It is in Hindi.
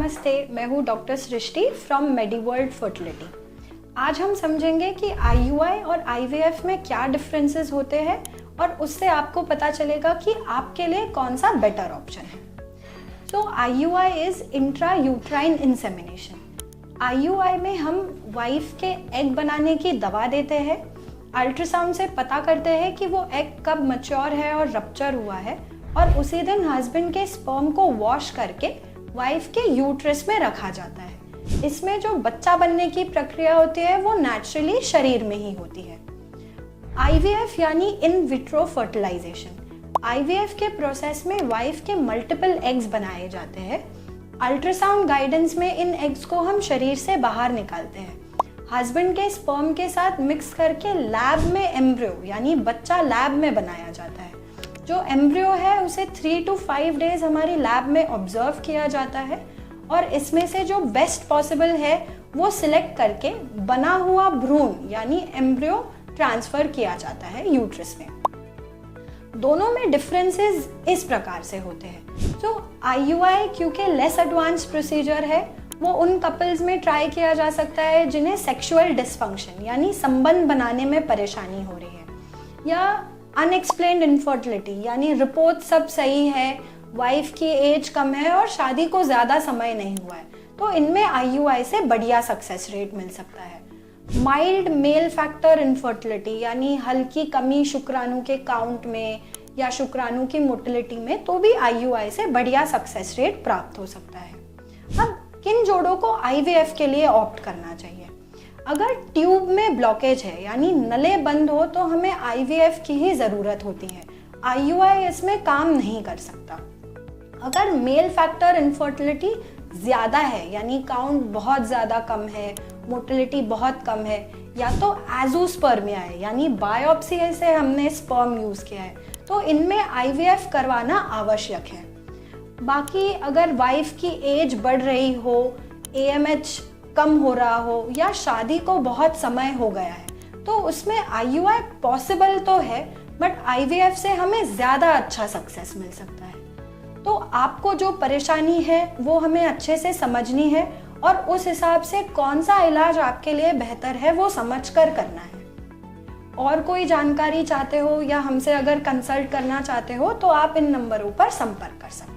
नमस्ते, मैं हूँ डॉक्टर सृष्टि फ्रॉम मेडिवर्ल्ड फर्टिलिटी। आज हम समझेंगे कि IUI और IVF में क्या डिफरेंसेस होते हैं और उससे आपको पता चलेगा कि आपके लिए कौन सा बेटर ऑप्शन है। सो IUI is intra uterine insemination. IUI में हम वाइफ के एग बनाने की दवा देते हैं, अल्ट्रासाउंड से पता करते हैं कि वो एग कब मैच्योर है और रप्चर हुआ है, और उसी दिन हस्बैंड के स्पर्म को वॉश करके वाइफ के यूट्रस में रखा जाता है। इसमें जो बच्चा बनने की प्रक्रिया होती है वो नेचुरली शरीर में ही होती है। IVF यानी इन विट्रो फर्टिलाइजेशन। IVF के प्रोसेस में वाइफ के मल्टीपल एग्स बनाए जाते हैं। अल्ट्रासाउंड गाइडेंस में इन एग्स को हम शरीर से बाहर निकालते हैं, हस्बैंड के स्पर्म के साथ मिक्स करके लैब में एम्ब्रियो यानी बच्चा लैब में बनाया जाता है। जो एम्ब्रियो है उसे 3 to 5 डेज हमारी लैब में ऑब्जर्व किया जाता है और इसमें से जो बेस्ट पॉसिबल है वो सिलेक्ट करके बना हुआ भ्रूण यानी एम्ब्रियो ट्रांसफर किया जाता है यूट्रस में। दोनों में डिफरेंसेस इस प्रकार से होते हैं। तो IUI क्योंकि लेस एडवांस प्रोसीजर है, वो उन कपल्स में ट्राई किया जा सकता है जिन्हें सेक्सुअल डिसफंक्शन यानी संबंध बनाने में परेशानी हो रही है, या अनएक्सप्लेन्ड इनफर्टिलिटी यानी रिपोर्ट सब सही है, वाइफ की एज कम है और शादी को ज़्यादा समय नहीं हुआ है, तो इनमें IUI से बढ़िया सक्सेस रेट मिल सकता है। माइल्ड मेल फैक्टर इनफर्टिलिटी यानी हल्की कमी शुक्राणु के काउंट में या शुक्राणु की मोटिलिटी में, तो भी IUI से बढ़िया सक्सेस रेट प्राप्त हो सकता है। अब किन जोड़ों को IVF के लिए ऑप्ट करना चाहिए? अगर ट्यूब में ब्लॉकेज है यानी नले बंद हो तो हमें IVF की ही ज़रूरत होती है, IUI इसमें काम नहीं कर सकता। अगर मेल फैक्टर इनफर्टिलिटी ज़्यादा है यानी काउंट बहुत ज़्यादा कम है, मोटिलिटी बहुत कम है, या तो एजोस्पर्मिया है यानी बायोप्सी से हमने स्पर्म यूज़ किया है, तो इनमें IVF करवाना आवश्यक है। बाकी अगर वाइफ की एज बढ़ रही हो, AMH कम हो रहा हो या शादी को बहुत समय हो गया है, तो उसमें IUI पॉसिबल तो है, बट IVF से हमें ज़्यादा अच्छा सक्सेस मिल सकता है। तो आपको जो परेशानी है वो हमें अच्छे से समझनी है और उस हिसाब से कौन सा इलाज आपके लिए बेहतर है वो समझकर करना है। और कोई जानकारी चाहते हो या हमसे अगर कंसल्ट करना चाहते हो तो आप इन नंबरों पर संपर्क कर सकते हैं।